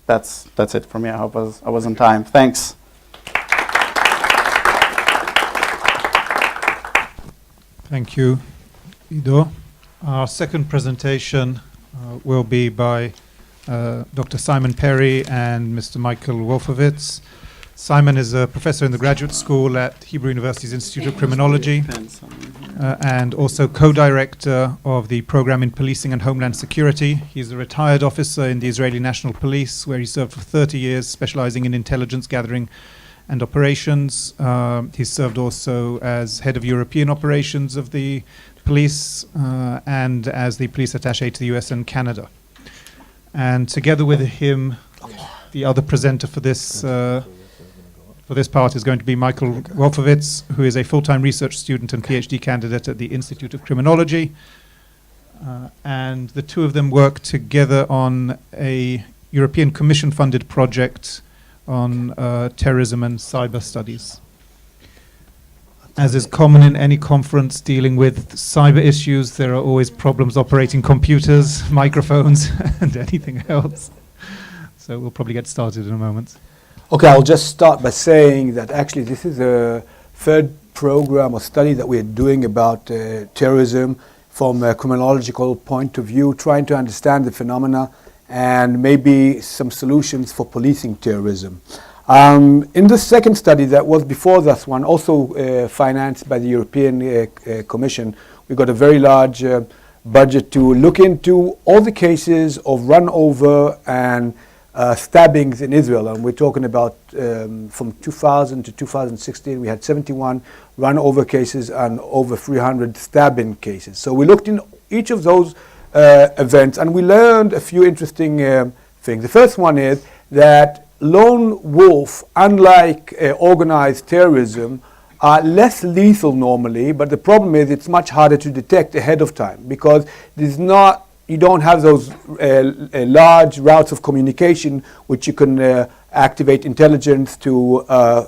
that's it for me. I hope I was on time. Thanks. Thank you, Ido. Our second presentation will be by Dr. Simon Perry and Mr. Michael Wolfowitz. Simon is a professor in the graduate school at Hebrew University's Institute of Criminology and also co-director of the program in policing and homeland security. He's a retired officer in the Israeli National Police, where he served for 30 years, specializing in intelligence gathering and operations. He's served also as head of European operations of the police and as the police attaché to the US and Canada. And together with him, the other presenter for this part is going to be Michael Wolfowitz, who is a full-time research student and PhD candidate at the Institute of Criminology. And the two of them work together on a European Commission-funded project on terrorism and cyber studies. As is common in any conference dealing with cyber issues, there are always problems operating computers, microphones, and anything else. So we'll probably get started in a moment. Okay, I'll just start by saying that actually this is a third program or study that we're doing about terrorism from a criminological point of view, trying to understand the phenomena and maybe some solutions for policing terrorism. In the second study that was before this one, also financed by the European Commission, we got a very large budget to look into all the cases of run over and stabbings in Israel. And we're talking about from 2000 to 2016, we had 71 run over cases and over 300 stabbing cases. So we looked in each of those events and we learned a few interesting things. The first one is that lone wolf, unlike organized terrorism, are less lethal normally, but the problem is it's much harder to detect ahead of time because you don't have those large routes of communication which you can activate intelligence to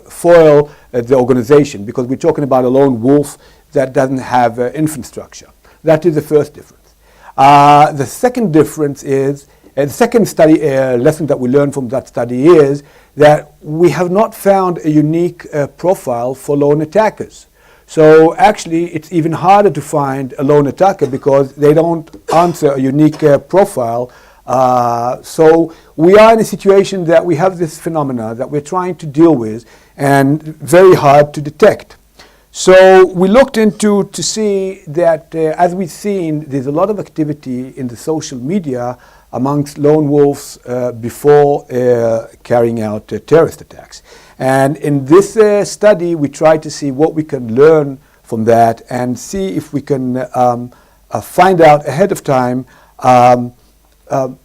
foil the organization, because we're talking about a lone wolf that doesn't have infrastructure. That is the first difference. The second difference is, the second study lesson that we learned from that study is that we have not found a unique profile for lone attackers. So actually it's even harder to find a lone attacker because they don't answer a unique profile. So we are in a situation that we have this phenomena that we're trying to deal with and very hard to detect. So we looked into to see that as we've seen, there's a lot of activity in the social media amongst lone wolves before carrying out terrorist attacks. And in this study, we try to see what we can learn from that and see if we can find out ahead of time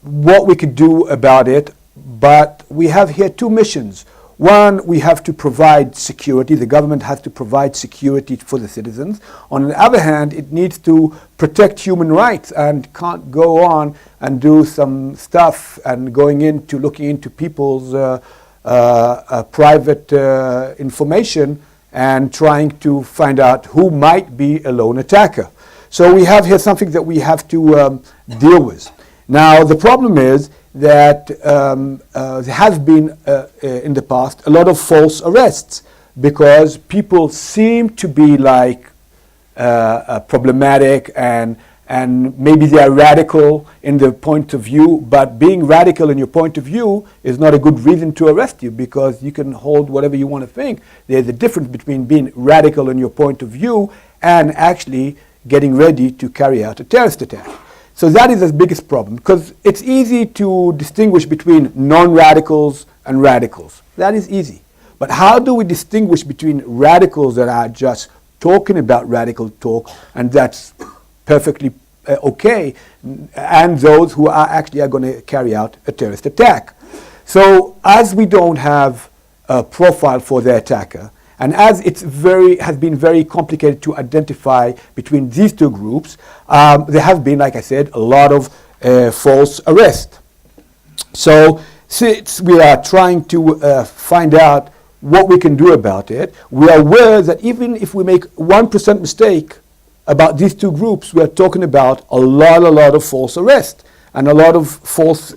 what we could do about it. But we have here two missions. One, we have to provide security. The government has to provide security for the citizens. On the other hand, it needs to protect human rights and can't go on and do some stuff and looking into people's private information and trying to find out who might be a lone attacker. So we have here something that we have to deal with. Now, the problem is that there has been in the past a lot of false arrests because people seem to be like problematic and maybe they are radical in their point of view, but being radical in your point of view is not a good reason to arrest you because you can hold whatever you want to think. There's a difference between being radical in your point of view and actually getting ready to carry out a terrorist attack. So that is the biggest problem, because it's easy to distinguish between non-radicals and radicals. That is easy. But how do we distinguish between radicals that are just talking about radical talk, and that's perfectly okay, and those who are actually going to carry out a terrorist attack? So as we don't have a profile for the attacker, and as has been very complicated to identify between these two groups, there have been, like I said, a lot of false arrests. So since we are trying to find out what we can do about it, we are aware that even if we make 1% mistake about these two groups, we are talking about a lot of false arrests and a lot of false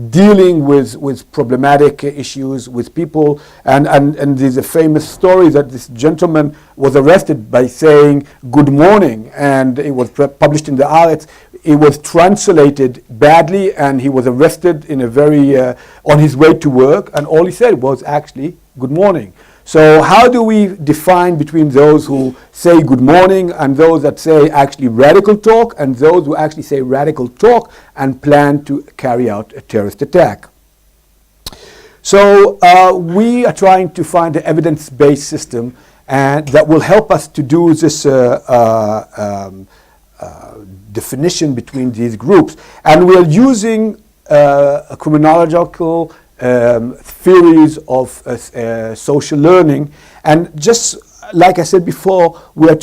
dealing with problematic issues with people. And there's a famous story that this gentleman was arrested by saying good morning, and it was published in the Haaretz. It was translated badly, and he was arrested in a very on his way to work, and all he said was actually good morning. So how do we define between those who say good morning and those that say actually radical talk, and those who actually say radical talk and plan to carry out a terrorist attack? So we are trying to find an evidence-based system and that will help us to do this definition between these groups. And we're using a criminological theories of social learning. And just like I said before, we are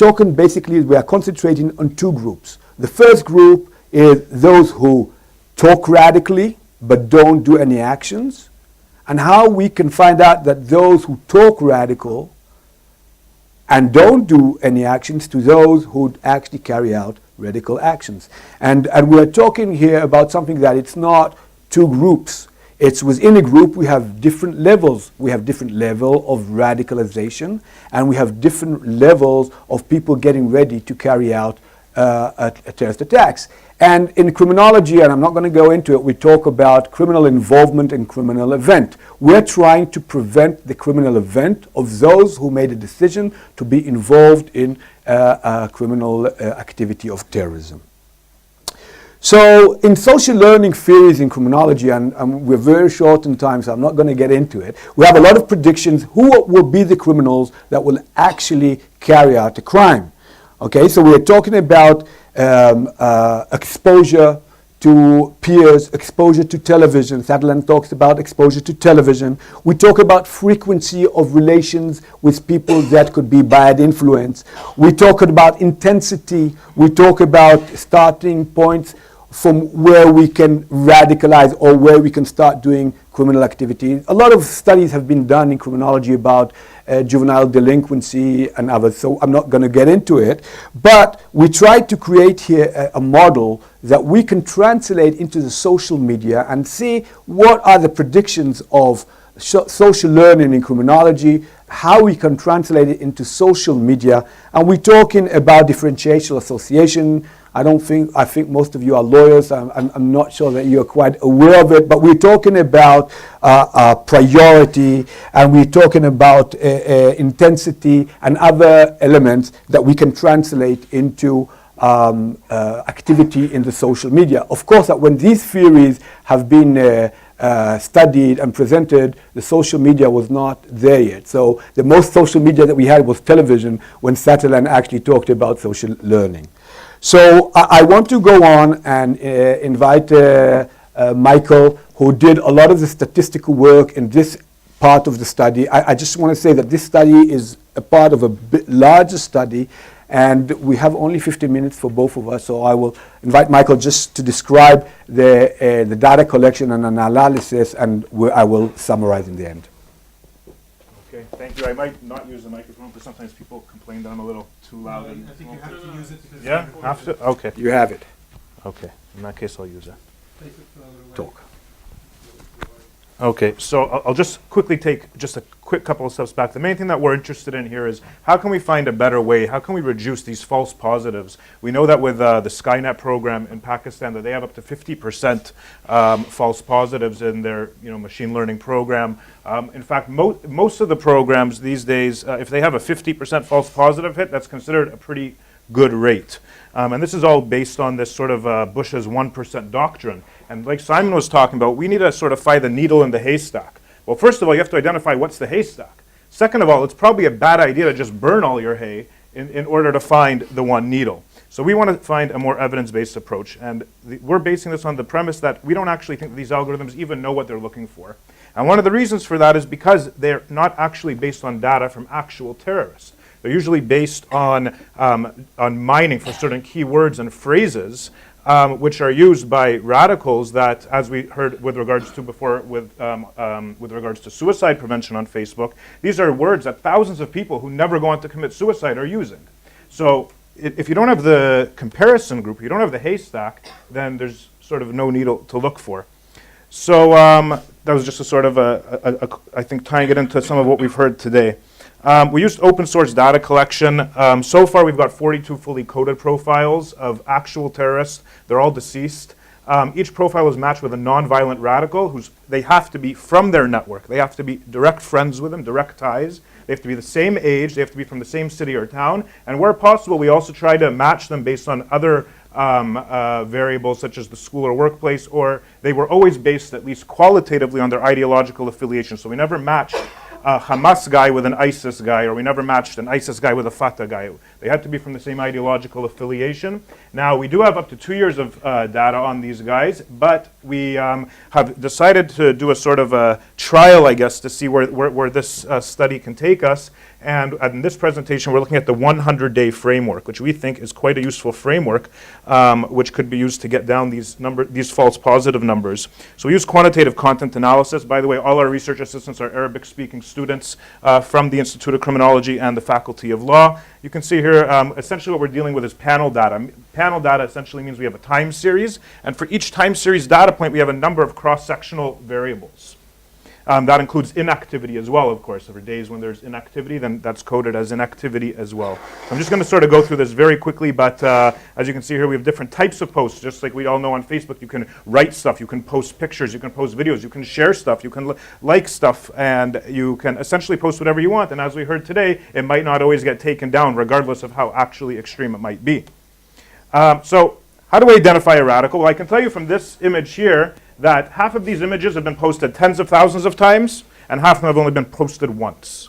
concentrating on two groups. The first group is those who talk radically but don't do any actions, and how we can find out that those who talk radical and don't do any actions to those who actually carry out radical actions. And we're talking here about something that it's not two groups. It's within a group we have different levels. We have different level of radicalization, and we have different levels of people getting ready to carry out terrorist attacks. And in criminology, and I'm not going to go into it, we talk about criminal involvement and criminal event. We're trying to prevent the criminal event of those who made a decision to be involved in criminal activity of terrorism. So in social learning theories in criminology, and we're very short in time, so I'm not going to get into it, we have a lot of predictions who will be the criminals that will actually carry out a crime. Okay, so we're talking about exposure to peers, exposure to television. Sutherland talks about exposure to television. We talk about frequency of relations with people that could be bad influence. We talk about intensity. We talk about starting points from where we can radicalize or where we can start doing criminal activity. A lot of studies have been done in criminology about juvenile delinquency and others, so I'm not going to get into it. But we tried to create here a model that we can translate into the social media and see what are the predictions of social learning in criminology, how we can translate it into social media. And we're talking about differential association. I think most of you are lawyers. I'm not sure that you're quite aware of it, but we're talking about priority, and we're talking about intensity and other elements that we can translate into activity in the social media. Of course, that when these theories have been studied and presented, the social media was not there yet. So the most social media that we had was television when Sutherland actually talked about social learning. So I want to go on and invite Michael, who did a lot of the statistical work in this part of the study. I just want to say that this study is a part of a bit larger study, and we have only 15 minutes for both of us, so I will invite Michael just to describe the data collection and analysis, and I will summarize in the end. Okay, thank you. I might not use the microphone because sometimes people complain that I'm a little too loud. I think you have to use it because Yeah, have to? Okay. You have it. Okay, in that case I'll use it. Talk. Okay, so I'll just quickly take just a quick couple of steps back. The main thing that we're interested in here is how can we find a better way? How can we reduce these false positives? We know that with the Skynet program in Pakistan that they have up to 50% false positives in their machine learning program. In fact, most of the programs these days, if they have a 50% false positive hit, that's considered a pretty good rate. And this is all based on this sort of Bush's 1% doctrine. And like Simon was talking about, we need to sort of find the needle in the haystack. Well, first of all, you have to identify what's the haystack. Second of all, it's probably a bad idea to just burn all your hay in order to find the one needle. So we want to find a more evidence-based approach. And we're basing this on the premise that we don't actually think that these algorithms even know what they're looking for. And one of the reasons for that is because they're not actually based on data from actual terrorists. They're usually based on mining for certain keywords and phrases, which are used by radicals that, as we heard with regards to before, with regards to suicide prevention on Facebook, these are words that thousands of people who never go on to commit suicide are using. So if you don't have the comparison group, you don't have the haystack, then there's sort of no needle to look for. So that was just a sort of I think tying it into some of what we've heard today. We used open source data collection. So far we've got 42 fully coded profiles of actual terrorists. They're all deceased. Each profile is matched with a non-violent radical they have to be from their network. They have to be direct friends with them, direct ties. They have to be the same age. They have to be from the same city or town. And where possible, we also try to match them based on other variables such as the school or workplace, or they were always based at least qualitatively on their ideological affiliation. So we never matched a Hamas guy with an ISIS guy, or we never matched an ISIS guy with a Fatah guy. They had to be from the same ideological affiliation. Now, we do have up to 2 years of data on these guys, but we have decided to do a sort of a trial, I guess, to see where this study can take us. And in this presentation, we're looking at the 100-day framework, which we think is quite a useful framework, which could be used to get down these false positive numbers. So we use quantitative content analysis. By the way, all our research assistants are Arabic-speaking students from the Institute of Criminology and the Faculty of Law. You can see here, essentially what we're dealing with is panel data. Panel data essentially means we have a time series, and for each time series data point, we have a number of cross-sectional variables. That includes inactivity as well, of course. So for days when there's inactivity, then that's coded as inactivity as well. So I'm just going to sort of go through this very quickly, but as you can see here, we have different types of posts. Just like we all know on Facebook, you can write stuff, you can post pictures, you can post videos, you can share stuff, you can like stuff, and you can essentially post whatever you want. And as we heard today, it might not always get taken down, regardless of how actually extreme it might be. So how do we identify a radical? Well, I can tell you from this image here that half of these images have been posted tens of thousands of times, and half of them have only been posted once.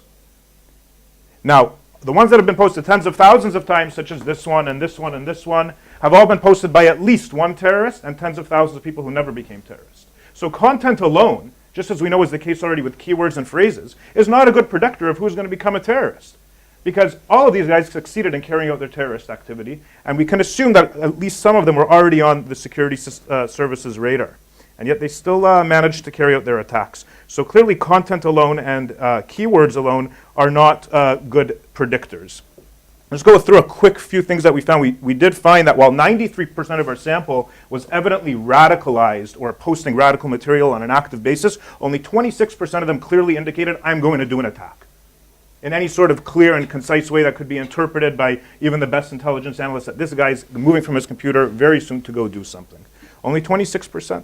Now, the ones that have been posted tens of thousands of times, such as this one and this one and this one, have all been posted by at least one terrorist and tens of thousands of people who never became terrorists. So content alone, just as we know is the case already with keywords and phrases, is not a good predictor of who's going to become a terrorist. Because all of these guys succeeded in carrying out their terrorist activity, and we can assume that at least some of them were already on the security services radar. And yet they still managed to carry out their attacks. So clearly content alone and keywords alone are not good predictors. Let's go through a quick few things that we found. We did find that while 93% of our sample was evidently radicalized or posting radical material on an active basis, only 26% of them clearly indicated, I'm going to do an attack. In any sort of clear and concise way that could be interpreted by even the best intelligence analysts that this guy's moving from his computer very soon to go do something. Only 26%.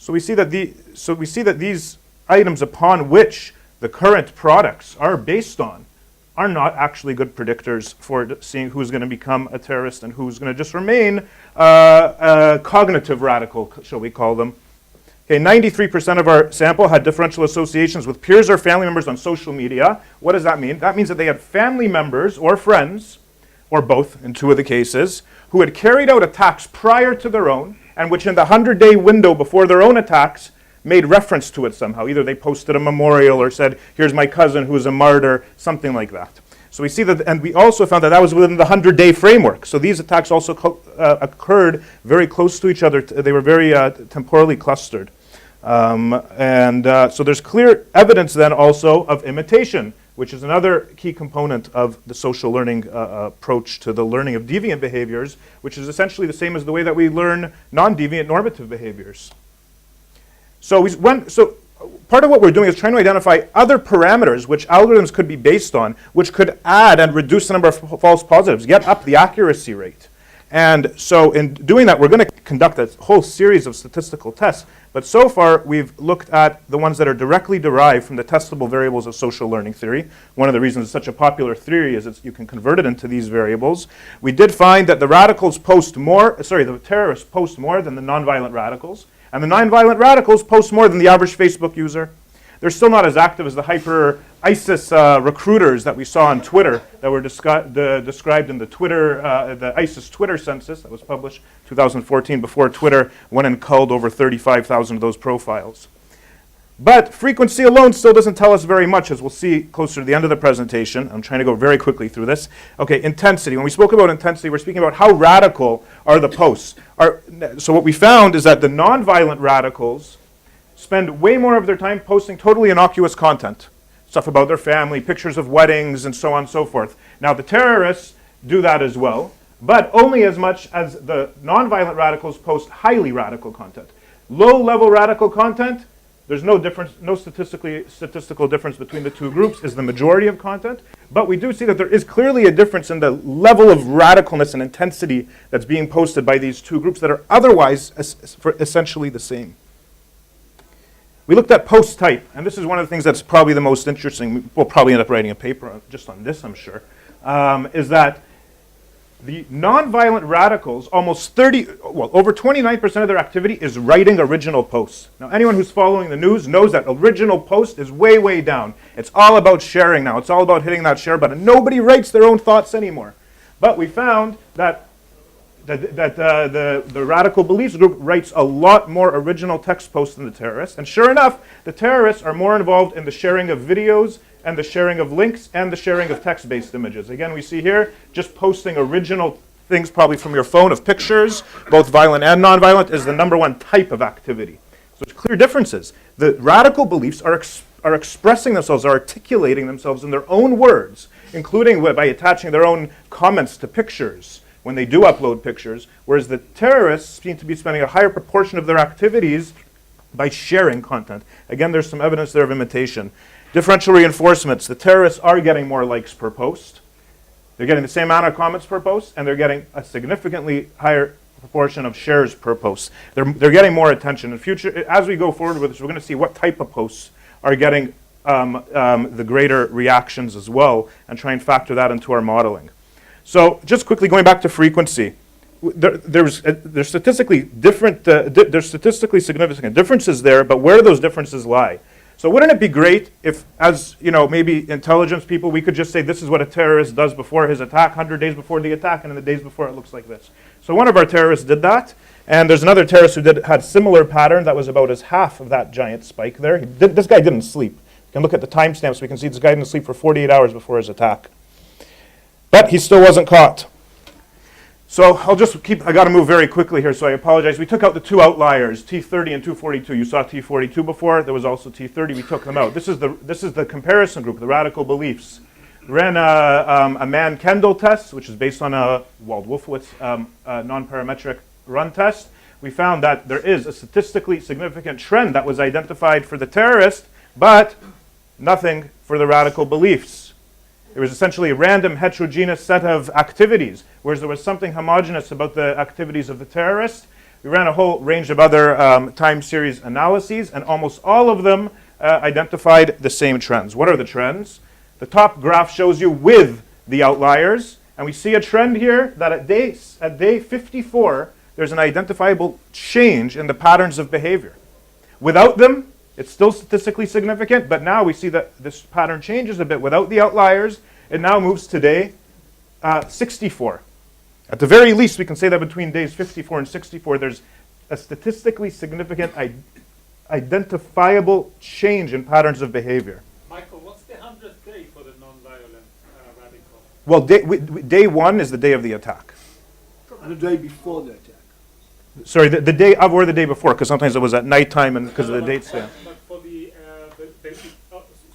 So we see that these items upon which the current products are based on are not actually good predictors for seeing who's going to become a terrorist and who's going to just remain a cognitive radical, shall we call them. Okay, 93% of our sample had differential associations with peers or family members on social media. What does that mean? That means that they had family members or friends, or both in 2 of the cases, who had carried out attacks prior to their own, and which in the 100-day window before their own attacks made reference to it somehow. Either they posted a memorial or said, here's my cousin who's a martyr, something like that. So we see that, and we also found that that was within the 100-day framework. So these attacks also occurred very close to each other. They were very temporally clustered. So there's clear evidence then also of imitation, which is another key component of the social learning approach to the learning of deviant behaviors, which is essentially the same as the way that we learn non-deviant normative behaviors. So part of what we're doing is trying to identify other parameters which algorithms could be based on, which could add and reduce the number of false positives, get up the accuracy rate. And so in doing that, we're going to conduct a whole series of statistical tests. But so far, we've looked at the ones that are directly derived from the testable variables of social learning theory. One of the reasons it's such a popular theory is you can convert it into these variables. We did find that the terrorists post more than the nonviolent radicals. And the nonviolent radicals post more than the average Facebook user. They're still not as active as the hyper-ISIS recruiters that we saw on Twitter that were described in the ISIS Twitter census that was published 2014 before Twitter went and culled over 35,000 of those profiles. But frequency alone still doesn't tell us very much, as we'll see closer to the end of the presentation. I'm trying to go very quickly through this. Okay, intensity. When we spoke about intensity, we're speaking about how radical are the posts. So what we found is that the nonviolent radicals spend way more of their time posting totally innocuous content. Stuff about their family, pictures of weddings, and so on and so forth. Now, the terrorists do that as well. but only as much as the nonviolent radicals post highly radical content. Low-level radical content, there's no difference, no statistical difference between the two groups, is the majority of content, but we do see that there is clearly a difference in the level of radicalness and intensity that's being posted by these two groups that are otherwise essentially the same. We looked at post type, and this is one of the things that's probably the most interesting. We'll probably end up writing a paper just on this, I'm sure, is that the nonviolent radicals, over 29% of their activity is writing original posts. Now, anyone who's following the news knows that original post is way, way down. It's all about sharing now. It's all about hitting that share button. Nobody writes their own thoughts anymore. But we found that the radical beliefs group writes a lot more original text posts than the terrorists. And sure enough, the terrorists are more involved in the sharing of videos and the sharing of links and the sharing of text-based images. Again, we see here just posting original things probably from your phone of pictures, both violent and nonviolent, is the #1 type of activity. So there's clear differences. The radical beliefs are expressing themselves, are articulating themselves in their own words, including by attaching their own comments to pictures when they do upload pictures, whereas the terrorists seem to be spending a higher proportion of their activities by sharing content. Again, there's some evidence there of imitation. Differential reinforcements. The terrorists are getting more likes per post. They're getting the same amount of comments per post, and they're getting a significantly higher proportion of shares per post. They're getting more attention. In future, as we go forward with this, we're going to see what type of posts are getting the greater reactions as well, and try and factor that into our modeling. So just quickly going back to frequency, there's statistically different. There's statistically significant differences there, but where do those differences lie? So wouldn't it be great if, as maybe intelligence people, we could just say this is what a terrorist does before his attack, 100 days before the attack, and in the days before it looks like this. So one of our terrorists did that, and there's another terrorist who had similar pattern that was about as half of that giant spike there. This guy didn't sleep. You can look at the timestamps. We can see this guy didn't sleep for 48 hours before his attack. But he still wasn't caught. So I got to move very quickly here, so I apologize. We took out the two outliers, T30 and 242. You saw T42 before. There was also T30. We took them out. This is the comparison group, the radical beliefs. We ran a Mann-Kendall test, which is based on a Wald-Wolfowitz non-parametric run test. We found that there is a statistically significant trend that was identified for the terrorist, but nothing for the radical beliefs. It was essentially a random heterogeneous set of activities, whereas there was something homogeneous about the activities of the terrorist. We ran a whole range of other time series analyses, and almost all of them identified the same trends. What are the trends? The top graph shows you with the outliers, and we see a trend here that at day 54, there's an identifiable change in the patterns of behavior. Without them, it's still statistically significant, but now we see that this pattern changes a bit. Without the outliers, it now moves to day 64. At the very least, we can say that between days 54 and 64, there's a statistically significant identifiable change in patterns of behavior. Michael, what's the 100th day for the non-violent radical? Well, day 1 is the day of the attack. And the day before the attack. Sorry, the day of or the day before, because sometimes it was at nighttime and because of the dates there. But for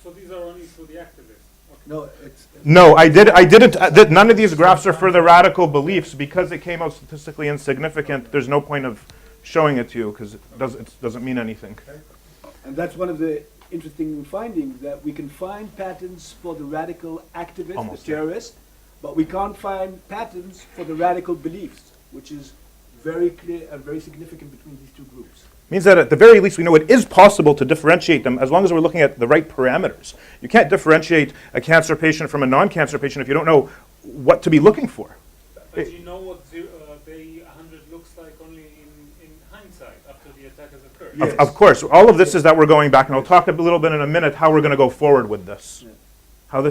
so these are only for the activists. Okay. No, it's No, I didn't. None of these graphs are for the radical beliefs because it came out statistically insignificant. There's no point of showing it to you because it doesn't mean anything. And that's one of the interesting findings, that we can find patterns for the radical activists, Almost, the terrorists, but we can't find patterns for the radical beliefs, which is very clear and very significant between these two groups. Means that at the very least we know it is possible to differentiate them as long as we're looking at the right parameters. You can't differentiate a cancer patient from a non-cancer patient if you don't know what to be looking for. But you know what day 100 looks like only in hindsight after the attack has occurred. Yes. Of course, all of this is that we're going back, and I'll talk a little bit in a minute how we're going to go forward with this. Yeah. How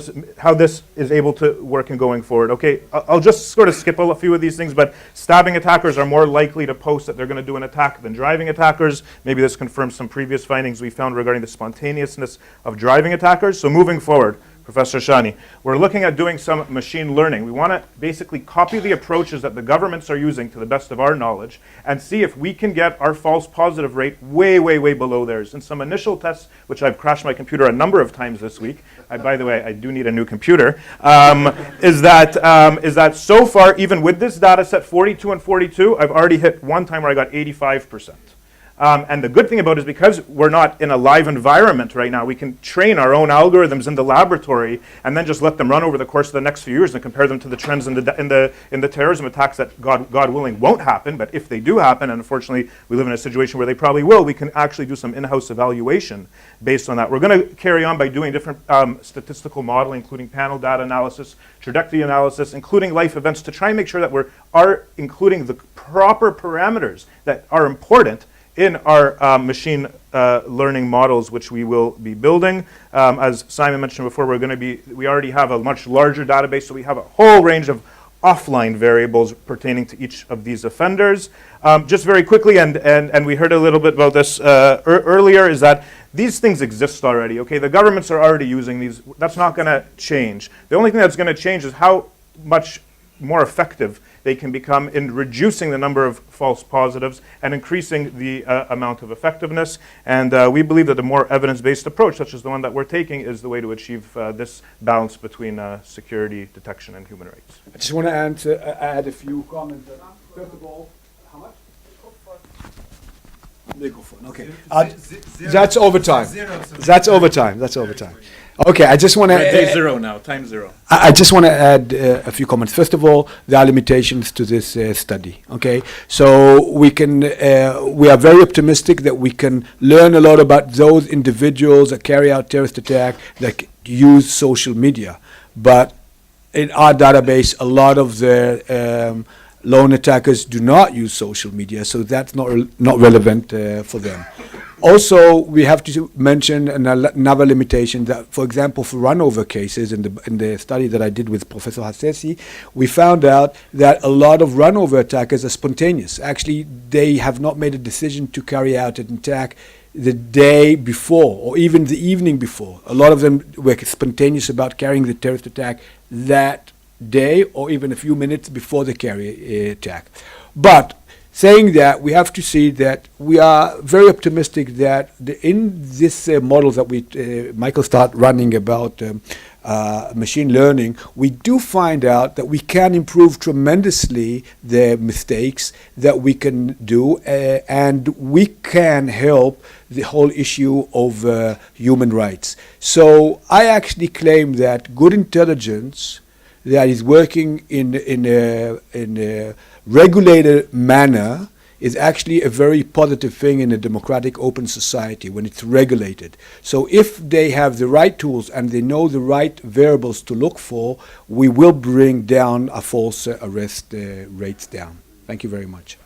this is able to work in going forward. Okay, I'll just sort of skip a few of these things, but stabbing attackers are more likely to post that they're going to do an attack than driving attackers. Maybe this confirms some previous findings we found regarding the spontaneousness of driving attackers. So moving forward, Professor Shani. We're looking at doing some machine learning. We want to basically copy the approaches that the governments are using to the best of our knowledge and see if we can get our false positive rate way, way, way below theirs. In some initial tests, which I've crashed my computer a number of times this week, by the way, I do need a new computer, is that so far, even with this data set, 42 and 42, I've already hit one time where I got 85%. And the good thing about it is because we're not in a live environment right now, we can train our own algorithms in the laboratory and then just let them run over the course of the next few years and compare them to the trends in the terrorism attacks that, God willing, won't happen. But if they do happen, and unfortunately we live in a situation where they probably will, we can actually do some in-house evaluation based on that. We're going to carry on by doing different statistical modeling, including panel data analysis, trajectory analysis, including life events, to try and make sure that we are including the proper parameters that are important in our machine learning models, which we will be building. As Simon mentioned before, we already have a much larger database, so we have a whole range of offline variables pertaining to each of these offenders. Just very quickly, and we heard a little bit about this earlier, is that these things exist already, okay? The governments are already using these. That's not going to change. The only thing that's going to change is how much more effective they can become in reducing the number of false positives and increasing the amount of effectiveness. And we believe that the more evidence-based approach, such as the one that we're taking, is the way to achieve this balance between security, detection, and human rights. I just want to add a few comments. First of all, how much? Microphone, okay. That's overtime. That's overtime. That's overtime. Okay, I just want to... Day zero now, time zero. I just want to add a few comments. First of all, there are limitations to this study, okay? So we are very optimistic that we can learn a lot about those individuals that carry out terrorist attack, that use social media. But in our database, a lot of the lone attackers do not use social media, so that's not relevant for them. Also, we have to mention another limitation that, for example, for runover cases, in the study that I did with Professor Hassesi, we found out that a lot of runover attackers are spontaneous. Actually, they have not made a decision to carry out an attack the day before or even the evening before. A lot of them were spontaneous about carrying the terrorist attack that day or even a few minutes before the attack. But saying that, we have to see that we are very optimistic that in this model that Michael started running about machine learning, we do find out that we can improve tremendously the mistakes that we can do, and we can help the whole issue of human rights. So I actually claim that good intelligence that is working in a regulated manner is actually a very positive thing in a democratic open society when it's regulated. So if they have the right tools and they know the right variables to look for, we will bring down our false arrest rates down. Thank you very much.